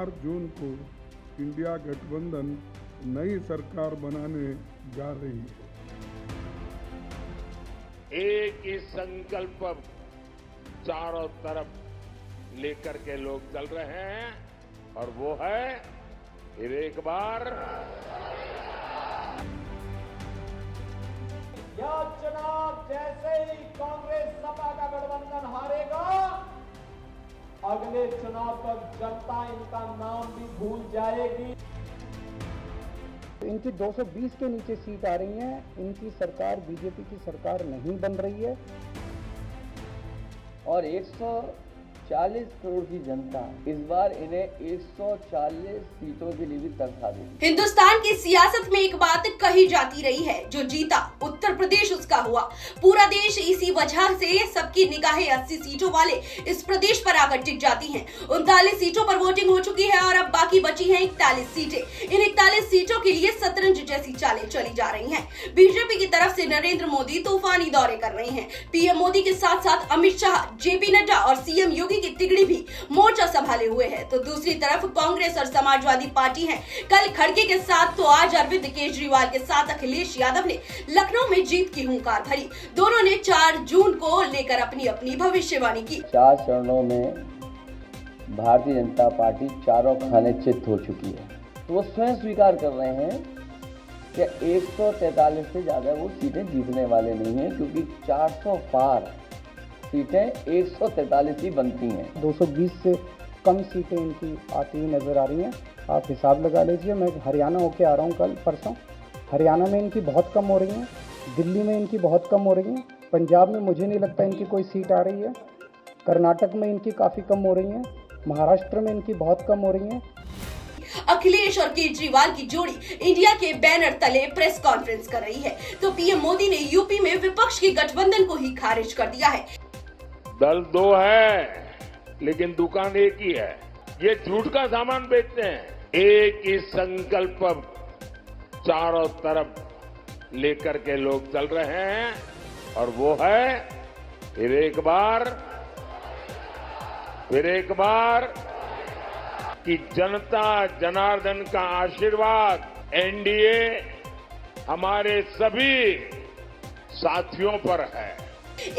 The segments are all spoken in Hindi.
4 जून को इंडिया गठबंधन नई सरकार बनाने जा रही है। एक ही संकल्प चारों तरफ लेकर के लोग चल रहे हैं और वो है फिर एक बार यह चुनाव जैसे ही कांग्रेस सपा का गठबंधन हारेगा, अगले चुनाव तक जनता इनका नाम भी भूल जाएगी। इनकी 220 के नीचे सीट आ रही हैं। इनकी सरकार बीजेपी की सरकार नहीं बन रही है और 140 करोड़ की जनता इस बार इन्हें 140 सीटों के लिए भी तरसा देगी। हिंदुस्तान की सियासत में एक बात कही जाती रही है, जो जीता उत्तर प्रदेश उसका हुआ। पूरा देश इसी वजह से सबकी निगाहें 80 सीटों वाले इस प्रदेश पर आकर टिक जाती हैं। 39 सीटों पर वोटिंग हो चुकी है और अब बाकी बची हैं 41 सीटें। इन 41 सीटों के लिए शतरंज जैसी चालें चली जा रही हैं। बीजेपी की तरफ से नरेंद्र मोदी तूफानी दौरे कर रहे हैं। पीएम मोदी के साथ साथ अमित शाह, जेपी नड्डा और सीएम योगी की तिगड़ी भी मोर्चा संभाले हुए है। तो दूसरी तरफ कांग्रेस और समाजवादी पार्टी है। कल खड़गे के साथ तो आज अरविंद केजरीवाल के साथ अखिलेश यादव ने लखनऊ में जीत की हुंकार भरी। दोनों ने 4 जून को लेकर अपनी अपनी भविष्यवाणी की। 4 चरणों में भारतीय जनता पार्टी चारों खाने चित हो चुकी है। तो वो स्वयं स्वीकार कर रहे हैं कि 143 से ज्यादा वो सीटें जीतने वाले नहीं हैं, क्योंकि 400 पार सीटें 143 ही बनती हैं। 220 से कम सीटें इनकी आती हुई नजर आ रही हैं। आप हिसाब लगा लीजिए। मैं हरियाणा होके आ रहा हूँ कल परसों। हरियाणा में इनकी बहुत कम हो रही हैं, दिल्ली में इनकी बहुत कम हो रही हैं, पंजाब में मुझे नहीं लगता इनकी कोई सीट आ रही है, कर्नाटक में इनकी काफ़ी कम हो रही हैं, महाराष्ट्र में इनकी बहुत कम हो रही हैं। अखिलेश और केजरीवाल की जोड़ी इंडिया के बैनर तले प्रेस कॉन्फ्रेंस कर रही है। तो पीएम मोदी ने यूपी में विपक्ष के गठबंधन को ही खारिज कर दिया है। दल 2 है लेकिन दुकान एक ही है। ये झूठ का सामान बेचते हैं। एक ही संकल्प चारों तरफ लेकर के लोग चल रहे हैं और वो है फिर एक बार कि जनता जनार्दन का आशीर्वाद एनडीए हमारे सभी साथियों पर है।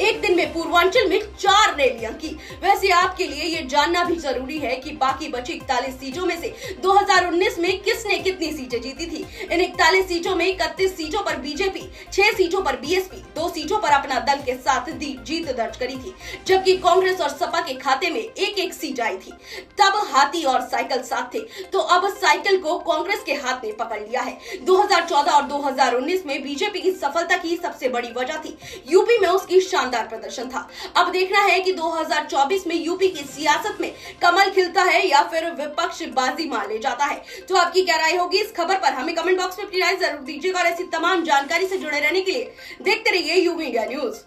एक दिन में पूर्वांचल में 4 रैलियां की। वैसे आपके लिए ये जानना भी जरूरी है कि बाकी बची 41 सीटों में से 2019 में किसने कितनी सीटें जीती थी। इन 41 सीटों में 31 सीटों पर बीजेपी, 6 सीटों पर बीएसपी, 2 सीटों पर अपना दल के साथ जीत दर्ज करी थी, जबकि कांग्रेस और सपा के खाते में एक सीट आई थी। तब हाथी और साइकिल साथ थे, तो अब साइकिल को कांग्रेस के हाथ में पकड़ लिया है। 2014 और 2019 में बीजेपी की सफलता की सबसे बड़ी वजह थी यूपी में उसकी शानदार प्रदर्शन था। अब देखना है कि 2024 में यूपी की सियासत में कमल खिलता है या फिर विपक्ष बाजी मार ले जाता है। तो आपकी क्या राय होगी इस खबर पर? हमें कमेंट बॉक्स में अपनी राय जरूर दीजिएगा और ऐसी तमाम जानकारी से जुड़े रहने के लिए देखते रहिए यूबी इंडिया न्यूज।